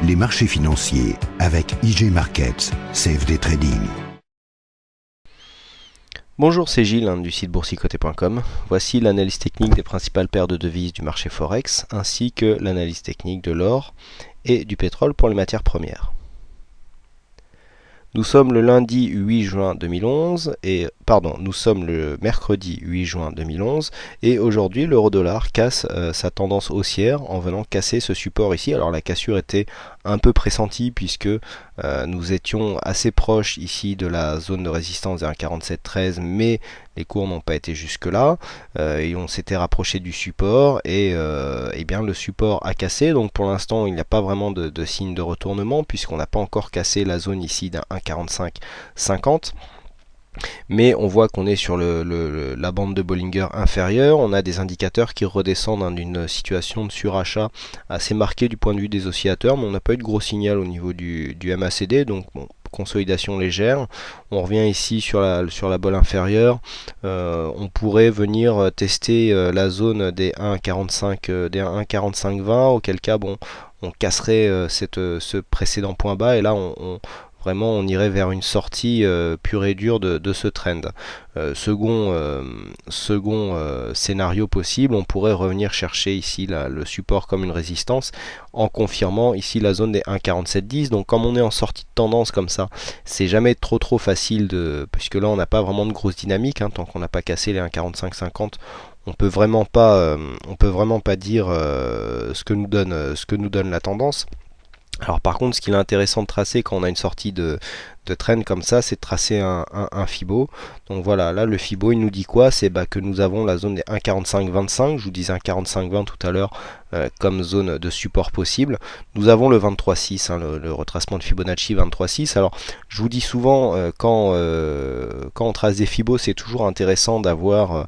les marchés financiers avec IG Markets, CFD Trading. Bonjour, c'est Gilles du site boursicoté.com. Voici l'analyse technique des principales paires de devises du marché Forex, ainsi que l'analyse technique de l'or et du pétrole pour les matières premières. Nous sommes le lundi 8 juin 2011 nous sommes le mercredi 8 juin 2011 et aujourd'hui l'euro-dollar casse sa tendance haussière en venant casser ce support ici. Alors la cassure était un peu pressentie puisque nous étions assez proches ici de la zone de résistance des 1,4713, mais les cours n'ont pas été jusque là et on s'était rapproché du support et bien le support a cassé. Donc pour l'instant il n'y a pas vraiment de signe de retournement puisqu'on n'a pas encore cassé la zone ici d'un 1,4550. Mais on voit qu'on est sur la bande de Bollinger inférieure. On a des indicateurs qui redescendent d'une situation de surachat assez marquée du point de vue des oscillateurs, mais on n'a pas eu de gros signal au niveau du MACD, donc bon, consolidation légère. On revient ici sur la bolle inférieure. On pourrait venir tester la zone des 1,4520, auquel cas bon, on casserait ce précédent point bas et là vraiment on irait vers une sortie pure et dure de ce trend. Second scénario possible, on pourrait revenir chercher ici le support comme une résistance en confirmant ici la zone des 1,4710. Donc comme on est en sortie de tendance comme ça, c'est jamais trop facile puisque là on n'a pas vraiment de grosse dynamique tant qu'on n'a pas cassé les 1,4550. On peut vraiment pas dire ce que nous donne la tendance. Alors par contre, ce qu'il est intéressant de tracer quand on a une sortie de trend comme ça, c'est de tracer un Fibo. Donc voilà, là le Fibo il nous dit quoi? C'est que nous avons la zone des 1,4525, je vous disais 1,4520 tout à l'heure comme zone de support possible. Nous avons le 23,6, le retracement de Fibonacci 23,6. Alors je vous dis souvent quand on trace des Fibos, c'est toujours intéressant d'avoir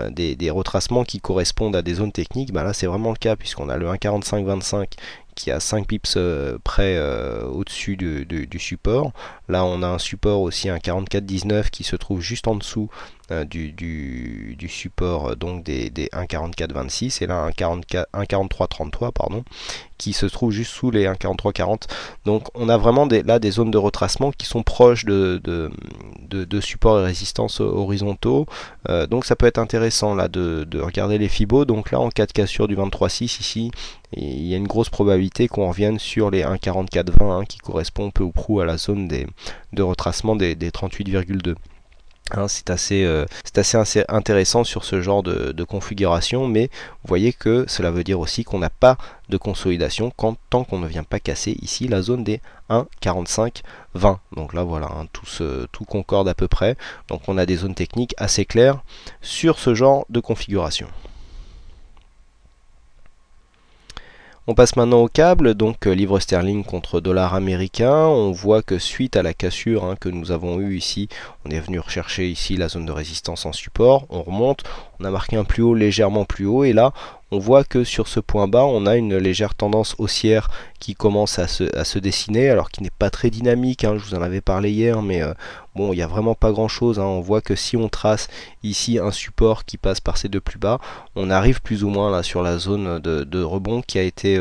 des retracements qui correspondent à des zones techniques. Là c'est vraiment le cas puisqu'on a le 1,4525 qui a 5 pips près au-dessus du support. Là on a un support aussi, un 44,19 qui se trouve juste en dessous du support donc des 1,4426 et là un 1,4333 pardon, qui se trouve juste sous les 1,4340. Donc on a vraiment là des zones de retracement qui sont proches de support et résistance horizontaux. Donc ça peut être intéressant là de regarder les Fibos. Donc là en cas de cassure du 23,6 ici, il y a une grosse probabilité qu'on revienne sur les 1,4420 qui correspond peu ou prou à la zone de retracement des 38,2. C'est assez intéressant sur ce genre de configuration, mais vous voyez que cela veut dire aussi qu'on n'a pas de consolidation tant qu'on ne vient pas casser ici la zone des 1,4520. Donc là voilà, tout concorde à peu près. Donc on a des zones techniques assez claires sur ce genre de configuration. On passe maintenant au câble, donc livre sterling contre dollar américain. On voit que suite à la cassure que nous avons eue ici, on est venu rechercher ici la zone de résistance en support. On remonte, on a marqué un plus haut légèrement plus haut et là on voit que sur ce point bas on a une légère tendance haussière qui commence à se dessiner, alors qui n'est pas très dynamique, je vous en avais parlé hier, mais bon, il n'y a vraiment pas grand chose. On voit que si on trace ici un support qui passe par ces deux plus bas, on arrive plus ou moins là sur la zone de rebond qui a été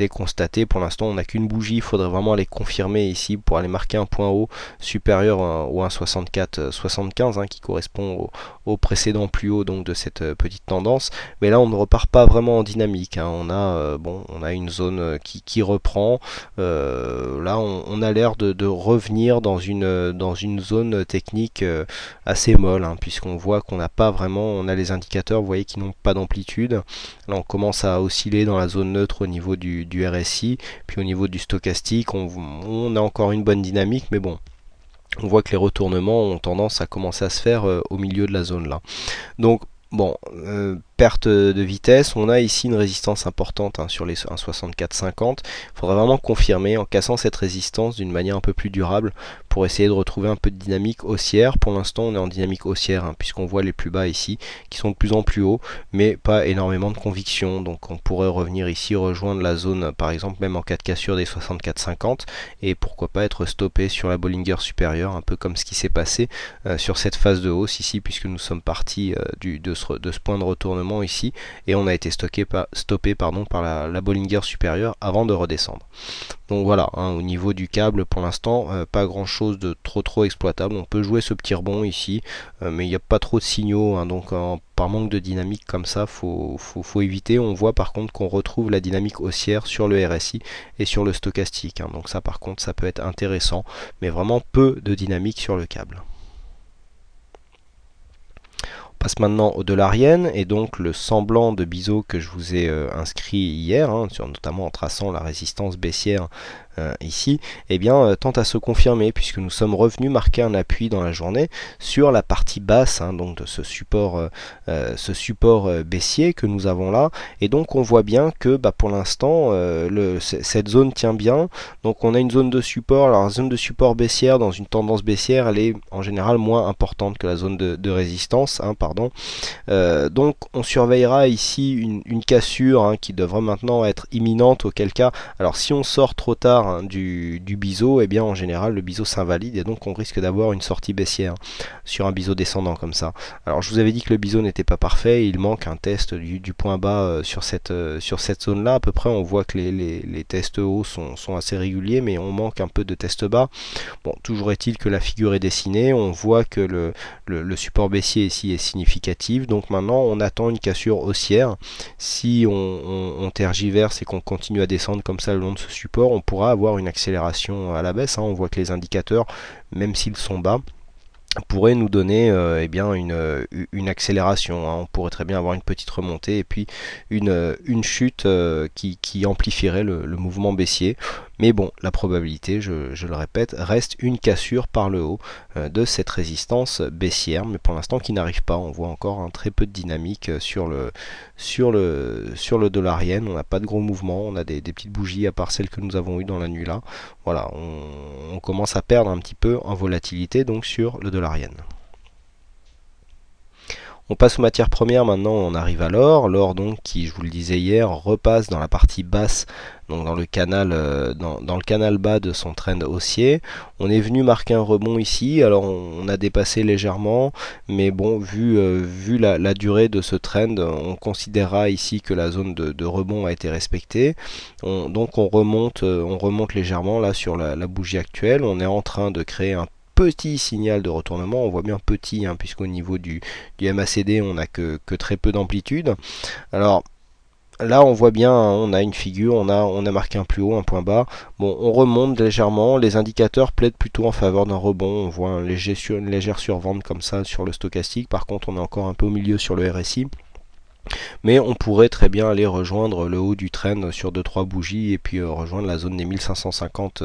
constaté. Pour l'instant on n'a qu'une bougie, il faudrait vraiment aller confirmer ici pour aller marquer un point haut supérieur au 1,6475 qui correspond au précédent plus haut donc de cette petite tendance. Mais là on ne repart pas vraiment en dynamique. On a une zone qui reprend. Là on a l'air de revenir dans une zone technique assez molle, puisqu'on voit qu'on n'a pas vraiment, on a les indicateurs, vous voyez, qui n'ont pas d'amplitude. Là on commence à osciller dans la zone neutre au niveau du RSI, puis au niveau du stochastique on a encore une bonne dynamique, mais bon, on voit que les retournements ont tendance à commencer à se faire au milieu de la zone là. Donc bon, perte de vitesse, on a ici une résistance importante sur les 1,6450. Il faudra vraiment confirmer en cassant cette résistance d'une manière un peu plus durable pour essayer de retrouver un peu de dynamique haussière. Pour l'instant on est en dynamique haussière puisqu'on voit les plus bas ici qui sont de plus en plus hauts, mais pas énormément de conviction. Donc on pourrait revenir ici rejoindre la zone par exemple même en cas de cassure des 64,50 et pourquoi pas être stoppé sur la Bollinger supérieure, un peu comme ce qui s'est passé sur cette phase de hausse ici, puisque nous sommes partis de ce point de retournement moment ici, et on a été stoppé par la Bollinger supérieure avant de redescendre. Donc voilà, hein, au niveau du câble, pour l'instant, pas grand chose de trop exploitable. On peut jouer ce petit rebond ici, mais il n'y a pas trop de signaux, hein, donc par manque de dynamique comme ça, faut éviter. On voit par contre qu'on retrouve la dynamique haussière sur le RSI et sur le stochastique, hein, donc ça par contre, ça peut être intéressant, mais vraiment peu de dynamique sur le câble. Passe maintenant au dollar yen, et donc le semblant de biseau que je vous ai inscrit hier, hein, notamment en traçant la résistance baissière ici, eh bien tente à se confirmer, puisque nous sommes revenus marquer un appui dans la journée sur la partie basse, hein, donc de ce support baissier que nous avons là, et donc on voit bien que pour l'instant cette zone tient bien. Donc on a une zone de support. Alors la zone de support baissière dans une tendance baissière, elle est en général moins importante que la zone de résistance, hein, pardon. Donc on surveillera ici une cassure, hein, qui devrait maintenant être imminente, auquel cas, alors si on sort trop tard, hein, du biseau, et bien en général le biseau s'invalide, et donc on risque d'avoir une sortie baissière sur un biseau descendant comme ça. Alors je vous avais dit que le biseau n'était pas parfait, il manque un test du point bas sur cette zone là. À peu près on voit que les tests hauts sont assez réguliers, mais on manque un peu de tests bas. Bon, toujours est-il que la figure est dessinée, on voit que le support baissier ici est significatif, donc maintenant on attend une cassure haussière. Si on tergiverse et qu'on continue à descendre comme ça le long de ce support, on pourra avoir une accélération à la baisse, hein. On voit que les indicateurs, même s'ils sont bas, pourrait nous donner eh bien une accélération, hein. On pourrait très bien avoir une petite remontée et puis une chute qui amplifierait le mouvement baissier. Mais bon, la probabilité, je le répète, reste une cassure par le haut de cette résistance baissière, mais pour l'instant qui n'arrive pas. On voit encore un très peu de dynamique sur le dollar yen. On n'a pas de gros mouvements, on a des petites bougies à part celles que nous avons eues dans la nuit là. Voilà, on commence à perdre un petit peu en volatilité donc sur le dollar yen. On passe aux matières premières maintenant, on arrive à l'or. L'or donc qui, je vous le disais hier, repasse dans la partie basse, donc dans le canal bas de son trend haussier. On est venu marquer un rebond ici, alors on a dépassé légèrement, mais bon, vu la durée de ce trend, on considérera ici que la zone de rebond a été respectée. Donc on remonte légèrement là sur la bougie actuelle. On est en train de créer un petit signal de retournement, on voit bien petit, hein, puisqu'au niveau du MACD on n'a que très peu d'amplitude. Alors là on voit bien, hein, on a une figure, on a marqué un plus haut, un point bas. Bon, on remonte légèrement, les indicateurs plaident plutôt en faveur d'un rebond. On voit une légère survente comme ça sur le stochastique. Par contre on est encore un peu au milieu sur le RSI. Mais on pourrait très bien aller rejoindre le haut du trend sur 2-3 bougies et puis rejoindre la zone des 1550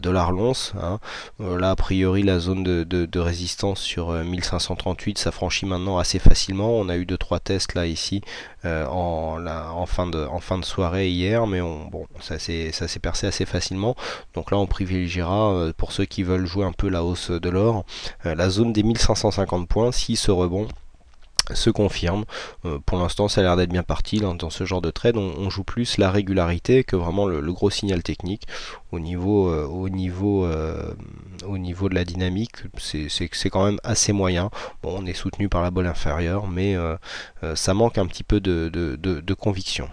dollars l'once, hein. Là a priori la zone de résistance sur 1538 s'affranchit maintenant assez facilement. On a eu 2-3 tests là ici en fin de soirée hier, mais ça s'est percé assez facilement. Donc là on privilégiera pour ceux qui veulent jouer un peu la hausse de l'or la zone des 1550 points si ce rebond se confirme. Pour l'instant ça a l'air d'être bien parti là, dans ce genre de trade. On joue plus la régularité que vraiment le gros signal technique. Au niveau de la dynamique, c'est quand même assez moyen. Bon, on est soutenu par la bolle inférieure, mais ça manque un petit peu de conviction.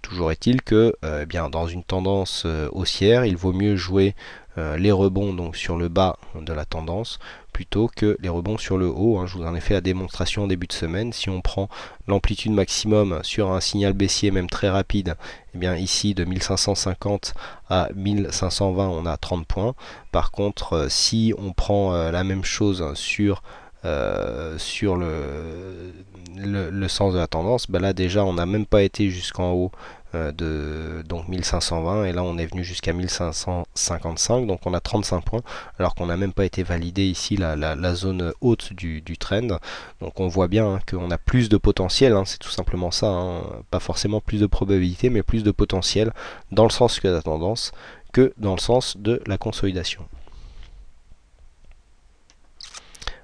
Toujours est-il que bien dans une tendance haussière, il vaut mieux jouer les rebonds donc sur le bas de la tendance plutôt que les rebonds sur le haut, hein. Je vous en ai fait la démonstration en début de semaine. Si on prend l'amplitude maximum sur un signal baissier même très rapide, et bien ici de 1550 à 1520 on a 30 points. Par contre si on prend la même chose sur le sens de la tendance, là déjà on n'a même pas été jusqu'en haut donc 1520, et là on est venu jusqu'à 1555, donc on a 35 points alors qu'on n'a même pas été validé ici la zone haute du trend. Donc on voit bien, hein, qu'on a plus de potentiel, hein, c'est tout simplement ça, hein. Pas forcément plus de probabilité, mais plus de potentiel dans le sens de la tendance que dans le sens de la consolidation.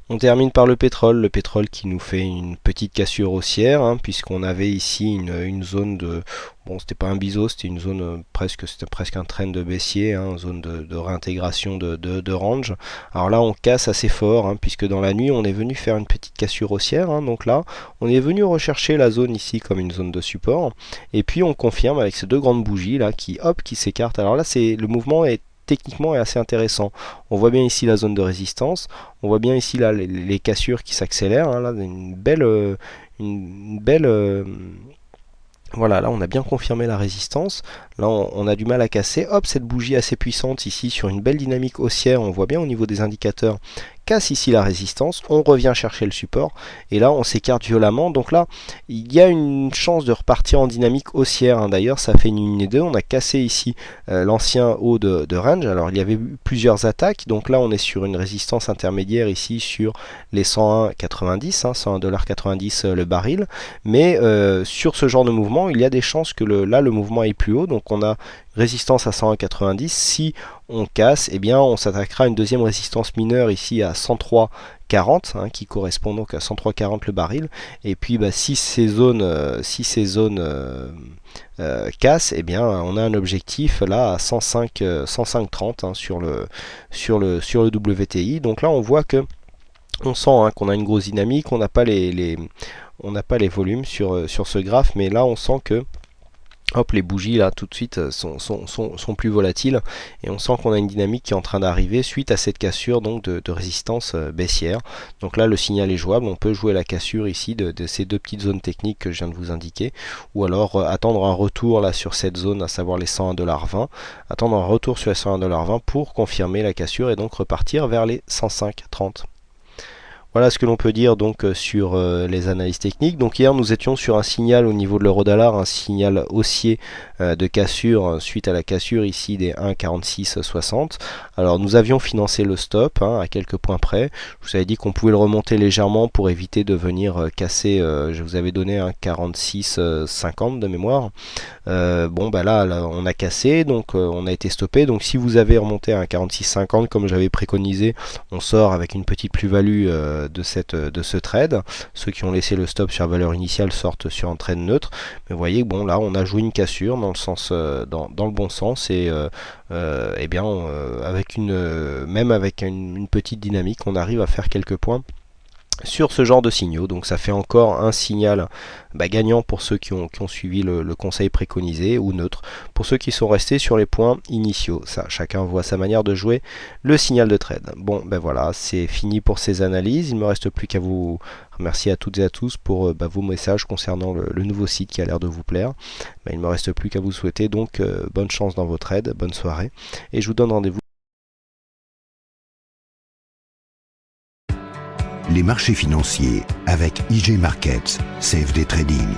On termine par le pétrole qui nous fait une petite cassure haussière, hein, puisqu'on avait ici une zone de, bon c'était pas un biseau, c'était une zone c'était presque un trend de baissier, hein, zone de réintégration de range. Alors là on casse assez fort, hein, puisque dans la nuit on est venu faire une petite cassure haussière, hein, donc là on est venu rechercher la zone ici comme une zone de support, et puis on confirme avec ces deux grandes bougies là qui s'écartent. Alors là le mouvement est techniquement est assez intéressant. On voit bien ici la zone de résistance, on voit bien ici là les cassures qui s'accélèrent, hein, là une belle voilà, là on a bien confirmé la résistance, là on a du mal à casser, hop cette bougie assez puissante ici sur une belle dynamique haussière, on voit bien au niveau des indicateurs, casse ici la résistance, on revient chercher le support, et là on s'écarte violemment, donc là il y a une chance de repartir en dynamique haussière, hein. D'ailleurs ça fait une ligne et deux, on a cassé ici l'ancien haut de range, alors il y avait eu plusieurs attaques, donc là on est sur une résistance intermédiaire ici sur les 101,90, hein, 101,90$ le baril, mais sur ce genre de mouvement, il y a des chances que là le mouvement aille plus haut, donc on a résistance à 101,90. Si on casse, eh bien on s'attaquera à une deuxième résistance mineure ici à 103,40, hein, qui correspond donc à 103,40 le baril. Et puis si ces zones, cassent, eh bien on a un objectif là à 105,30, hein, sur le WTI. Donc là on voit que on sent, hein, qu'on a une grosse dynamique, on n'a pas on n'a pas les volumes sur ce graphe, mais là on sent que hop, les bougies là tout de suite sont plus volatiles, et on sent qu'on a une dynamique qui est en train d'arriver suite à cette cassure donc de résistance baissière. Donc là le signal est jouable, on peut jouer la cassure ici de ces deux petites zones techniques que je viens de vous indiquer, ou alors attendre un retour là sur cette zone, à savoir les 101,20$, attendre un retour sur les 101,20$ pour confirmer la cassure et donc repartir vers les 105,30. Voilà ce que l'on peut dire donc sur les analyses techniques. Donc hier nous étions sur un signal au niveau de l'euro-dollar, un signal haussier de cassure suite à la cassure ici des 1,4660. Alors nous avions financé le stop, hein, à quelques points près. Je vous avais dit qu'on pouvait le remonter légèrement pour éviter de venir casser, je vous avais donné un 46,50 de mémoire. Bon là on a cassé, donc on a été stoppé. Donc si vous avez remonté à un 46,50 comme j'avais préconisé, on sort avec une petite plus-value de ce trade. Ceux qui ont laissé le stop sur la valeur initiale sortent sur un trade neutre. Mais vous voyez, bon là on a joué une cassure dans le sens, dans le bon sens, et eh bien avec même avec une petite dynamique, on arrive à faire quelques points sur ce genre de signaux. Donc ça fait encore un signal gagnant pour ceux qui ont suivi le conseil préconisé, ou neutre pour ceux qui sont restés sur les points initiaux. Ça, chacun voit sa manière de jouer le signal de trade. Bon voilà, c'est fini pour ces analyses. Il ne me reste plus qu'à vous remercier à toutes et à tous pour vos messages concernant le nouveau site qui a l'air de vous plaire. Il ne me reste plus qu'à vous souhaiter donc bonne chance dans vos trades, bonne soirée, et je vous donne rendez-vous. Les marchés financiers avec IG Markets, CFD Trading.